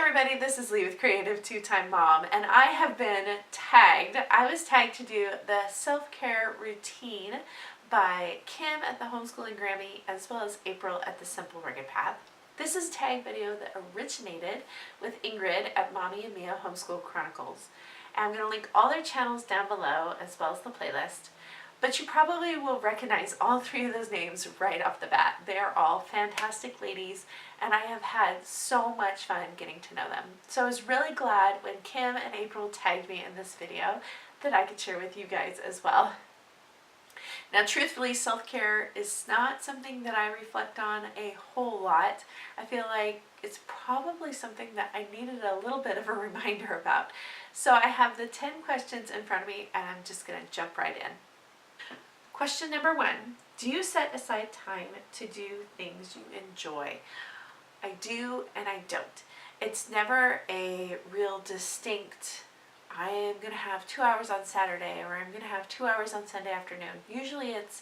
everybody, this is Lee with Creative Two-Time Mom, and I have been tagged. I was tagged to do the self-care routine by Kim at the Homeschooling Grammy as well as April at the Simple Rugged Path. This is a tag video that originated with Ingrid at Mommy and Mia Homeschool Chronicles. And I'm going to link all their channels down below as well as the playlist. But you probably will recognize all three of those names right off the bat. They are all fantastic ladies, and I have had so much fun getting to know them. So I was really glad when Kim and April tagged me in this video that I could share with you guys as well. Now, truthfully, self-care is not something that I reflect on a whole lot. I feel like it's probably something that I needed a little bit of a reminder about. So I have the 10 questions in front of me, and I'm just going to jump right in. Question number 1, do you set aside time to do things you enjoy? I do and I don't. It's never a real distinct, I am going to have 2 hours on Saturday or I'm going to have 2 hours on Sunday afternoon. Usually it's,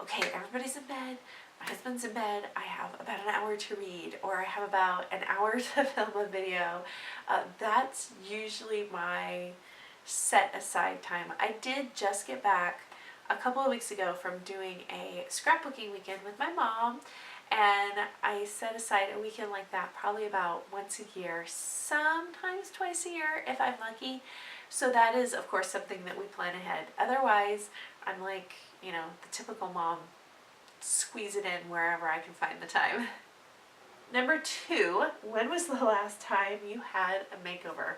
okay, everybody's in bed, my husband's in bed, I have about an hour to read, or I have about an hour to film a video. That's usually my set aside time. I did just get back a couple of weeks ago from doing a scrapbooking weekend with my mom, and I set aside a weekend like that probably about once a year, sometimes twice a year if I'm lucky. So that is of course something that we plan ahead. Otherwise I'm like, you know, the typical mom, squeeze it in wherever I can find the time. Number 2, when was the last time you had a makeover?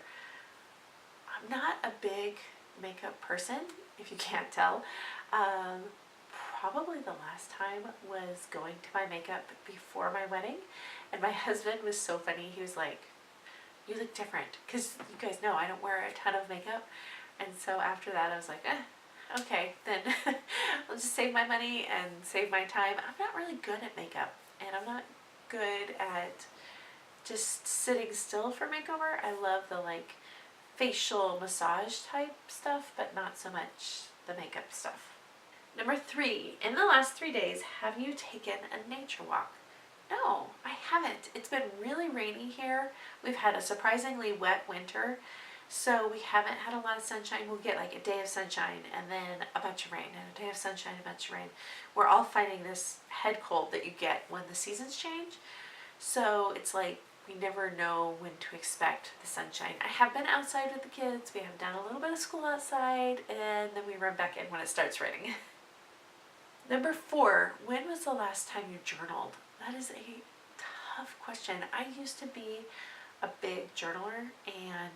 I'm not a big makeup person, if you can't tell. Probably the last time was going to my makeup before my wedding, and my husband was so funny. He was like, you look different, because you guys know I don't wear a ton of makeup. And so after that I was like, okay, then I'll just save my money and save my time. I'm not really good at makeup, and I'm not good at just sitting still for makeover. I love the like facial massage type stuff, but not so much the makeup stuff. Number 3, in the last 3 days, have you taken a nature walk? No, I haven't. It's been really rainy here. We've had a surprisingly wet winter, so we haven't had a lot of sunshine. We'll get like a day of sunshine and then a bunch of rain, and a day of sunshine, a bunch of rain. We're all fighting this head cold that you get when the seasons change. So it's like we never know when to expect the sunshine. I have been outside with the kids. We have done a little bit of school outside, and then we run back in when it starts raining. Number 4, when was the last time you journaled? That is a tough question. I used to be a big journaler, and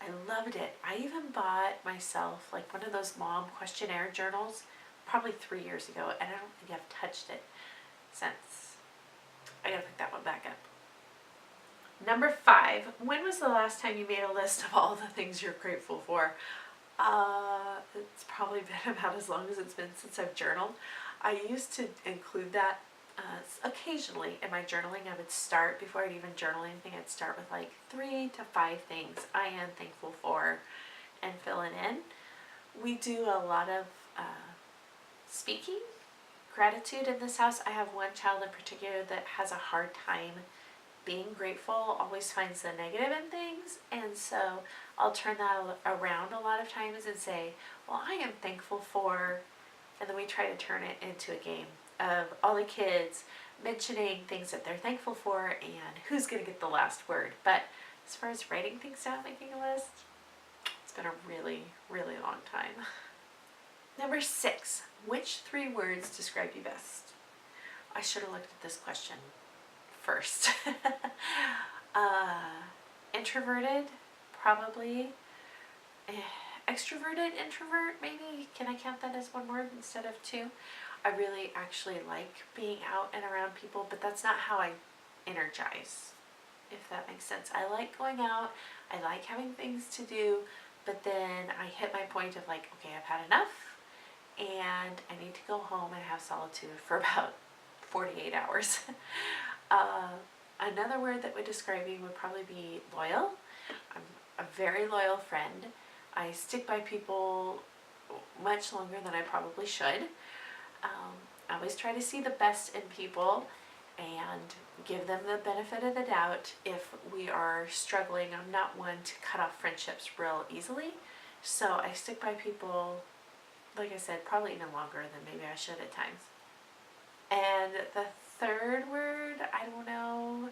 I loved it. I even bought myself like one of those mom questionnaire journals probably 3 years ago, and I don't think I've touched it since. I gotta pick that one back up. Number 5, when was the last time you made a list of all the things you're grateful for? It's probably been about as long as it's been since I've journaled. I used to include that occasionally in my journaling. I would start, before I'd even journal anything, I'd start with like 3 to 5 things I am thankful for and fill it in. We do a lot of speaking gratitude in this house. I have one child in particular that has a hard time being grateful, always finds the negative in things, and so I'll turn that around a lot of times and say, well, I am thankful for, and then we try to turn it into a game of all the kids mentioning things that they're thankful for and who's going to get the last word. But as far as writing things down, making a list, it's been a really, really long time. Number 6, which 3 words describe you best? I should have looked at this question first. Introverted, probably. Extroverted, introvert, maybe. Can I count that as one word instead of 2? I really actually like being out and around people, but that's not how I energize, if that makes sense. I like going out, I like having things to do, but then I hit my point of like, okay, I've had enough, and I need to go home and have solitude for about 48 hours. Another word that would describe me would probably be loyal. I'm a very loyal friend. I stick by people much longer than I probably should. I always try to see the best in people, and give them the benefit of the doubt if we are struggling. I'm not one to cut off friendships real easily, so I stick by people, like I said, probably even longer than maybe I should at times. And the third word, I don't know,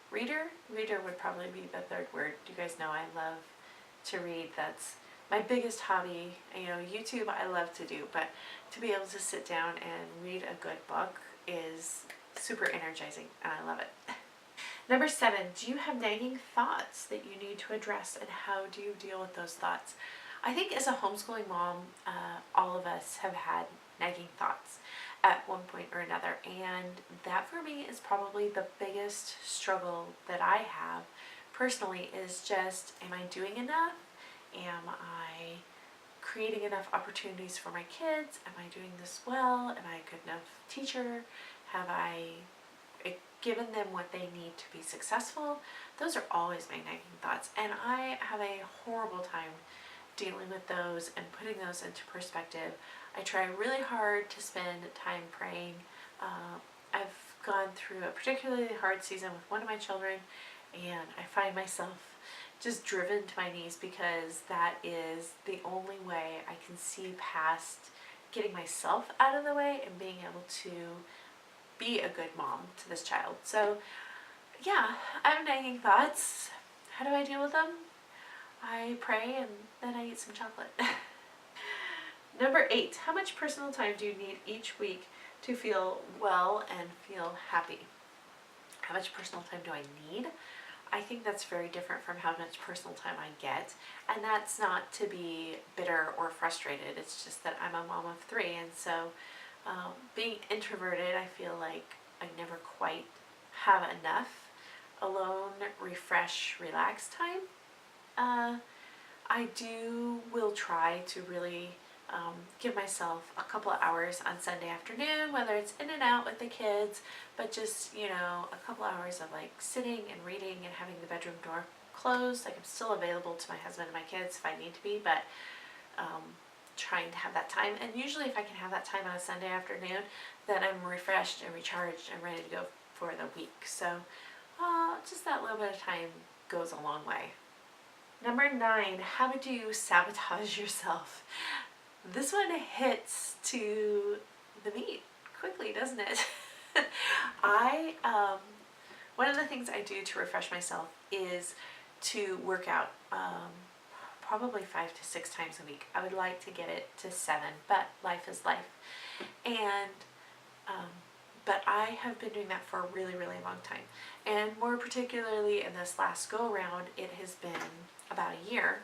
reader? Reader would probably be the third word. You guys know I love to read. That's my biggest hobby. You know, YouTube I love to do, but to be able to sit down and read a good book is super energizing, and I love it. Number 7, do you have nagging thoughts that you need to address, and how do you deal with those thoughts? I think as a homeschooling mom, all of us have had nagging thoughts at one point or another, and that for me is probably the biggest struggle that I have personally, is just, am I doing enough? Am I creating enough opportunities for my kids? Am I doing this well? Am I a good enough teacher? Have I given them what they need to be successful? Those are always my nagging thoughts, and I have a horrible time dealing with those and putting those into perspective. I try really hard to spend time praying. I've gone through a particularly hard season with one of my children, and I find myself just driven to my knees, because that is the only way I can see past getting myself out of the way and being able to be a good mom to this child. So yeah, I have nagging thoughts. How do I deal with them? I pray, and then I eat some chocolate. Number 8, how much personal time do you need each week to feel well and feel happy? How much personal time do I need? I think that's very different from how much personal time I get, and that's not to be bitter or frustrated. It's just that I'm a mom of 3, and so being introverted, I feel like I never quite have enough alone, refresh, relax time. I will try to really give myself a couple of hours on Sunday afternoon, whether it's in and out with the kids, but just, you know, a couple of hours of like sitting and reading and having the bedroom door closed. Like, I'm still available to my husband and my kids if I need to be, but trying to have that time. And usually if I can have that time on a Sunday afternoon, then I'm refreshed and recharged and ready to go for the week. So just that little bit of time goes a long way. Number 9, how do you sabotage yourself? This one hits to the meat quickly, doesn't it? One of the things I do to refresh myself is to work out probably 5 to 6 times a week. I would like to get it to 7, but life is life. And but I have been doing that for a really, really long time. And more particularly in this last go around, it has been about a year.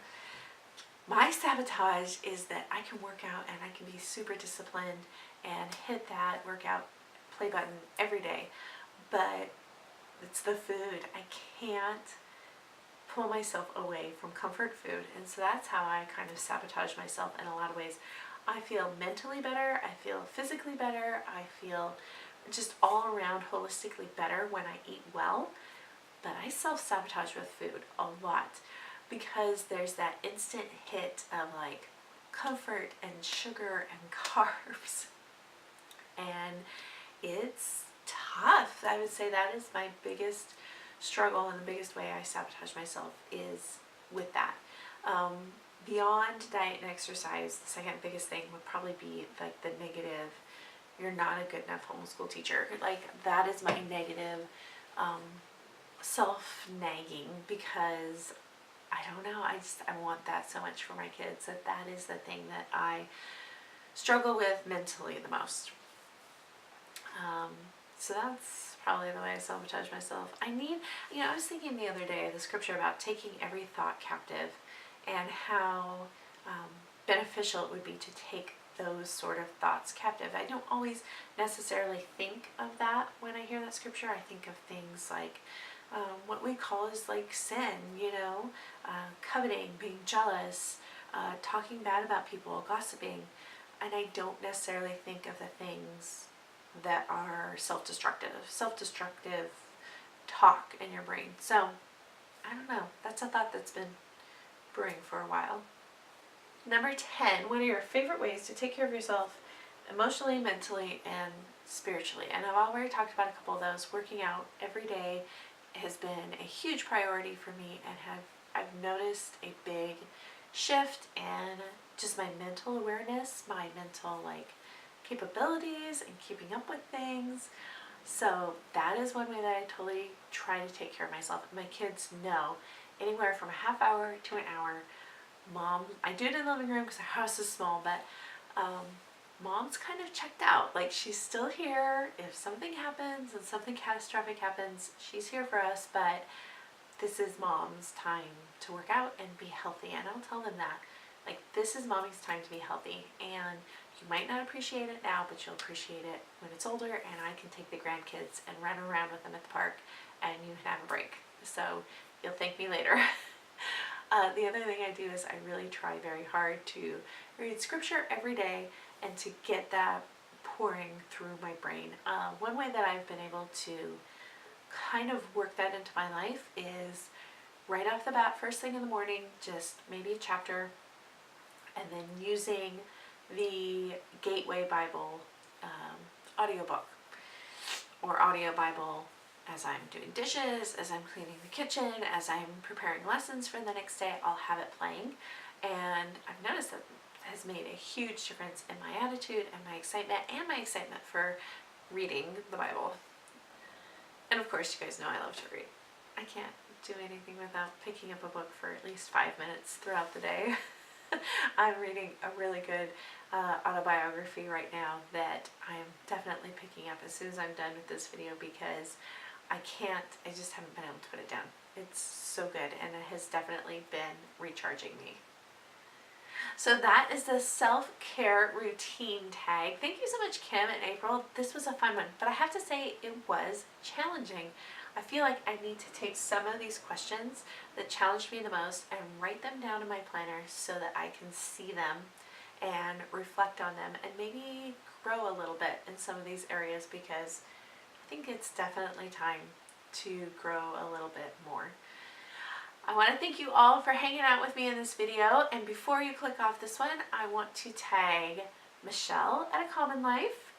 My sabotage is that I can work out and I can be super disciplined and hit that workout play button every day, but it's the food. I can't pull myself away from comfort food, and so that's how I kind of sabotage myself in a lot of ways. I feel mentally better, I feel physically better, I feel just all around holistically better when I eat well, but I self-sabotage with food a lot, because there's that instant hit of like comfort and sugar and carbs, and it's tough. I would say that is my biggest struggle, and the biggest way I sabotage myself is with that. Beyond diet and exercise, the second biggest thing would probably be like the negative, you're not a good enough homeschool teacher. Like, that is my negative self-nagging, because I don't know, I want that so much for my kids, that is the thing that I struggle with mentally the most. So that's probably the way I sabotage myself. I was thinking the other day of the scripture about taking every thought captive, and how beneficial it would be to take those sort of thoughts captive. I don't always necessarily think of that when I hear that scripture. I think of things like what we call is like sin, coveting, being jealous, talking bad about people, gossiping, and I don't necessarily think of the things that are self-destructive talk in your brain. So I don't know, that's a thought that's been brewing for a while. Number 10, what are your favorite ways to take care of yourself emotionally, mentally, and spiritually. And I've already talked about a couple of those. Working out every day has been a huge priority for me, and I've noticed a big shift in just my mental awareness, my mental capabilities, and keeping up with things. So that is one way that I totally try to take care of myself. My kids know anywhere from a half hour to an hour. Mom, I do it in the living room because our house is small, but Mom's kind of checked out. Like, she's still here. If something happens and something catastrophic happens, she's here for us, but this is Mom's time to work out and be healthy. And I'll tell them that. Like, this is Mommy's time to be healthy. And you might not appreciate it now, but you'll appreciate it when it's older, and I can take the grandkids and run around with them at the park, and you can have a break. So you'll thank me later. The other thing I do is I really try very hard to read scripture every day and to get that pouring through my brain. One way that I've been able to kind of work that into my life is right off the bat, first thing in the morning, just maybe a chapter, and then using the Gateway Bible audiobook or audio Bible as I'm doing dishes, as I'm cleaning the kitchen, as I'm preparing lessons for the next day. I'll have it playing, and I've noticed that it has made a huge difference in my attitude and my excitement for reading the Bible. And of course, you guys know I love to read. I can't do anything without picking up a book for at least 5 minutes throughout the day. I'm reading a really good autobiography right now that I'm definitely picking up as soon as I'm done with this video, because I just haven't been able to put it down. It's so good, and it has definitely been recharging me. So that is the self-care routine tag. Thank you so much, Kim and April. This was a fun one, but I have to say it was challenging. I feel like I need to take some of these questions that challenged me the most and write them down in my planner so that I can see them and reflect on them and maybe grow a little bit in some of these areas, because I think it's definitely time to grow a little bit more. I want to thank you all for hanging out with me in this video, and before you click off this one, I want to tag Michelle at A Common Life.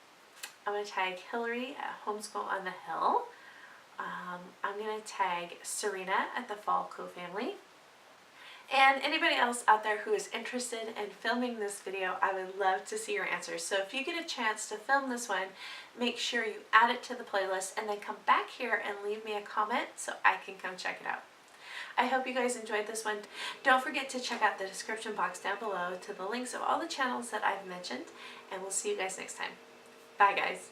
I'm going to tag Hillary at Homeschool on the Hill. I'm going to tag Serena at the Fall Co-Family. And anybody else out there who is interested in filming this video, I would love to see your answers. So if you get a chance to film this one, make sure you add it to the playlist and then come back here and leave me a comment so I can come check it out. I hope you guys enjoyed this one. Don't forget to check out the description box down below to the links of all the channels that I've mentioned, and we'll see you guys next time. Bye, guys.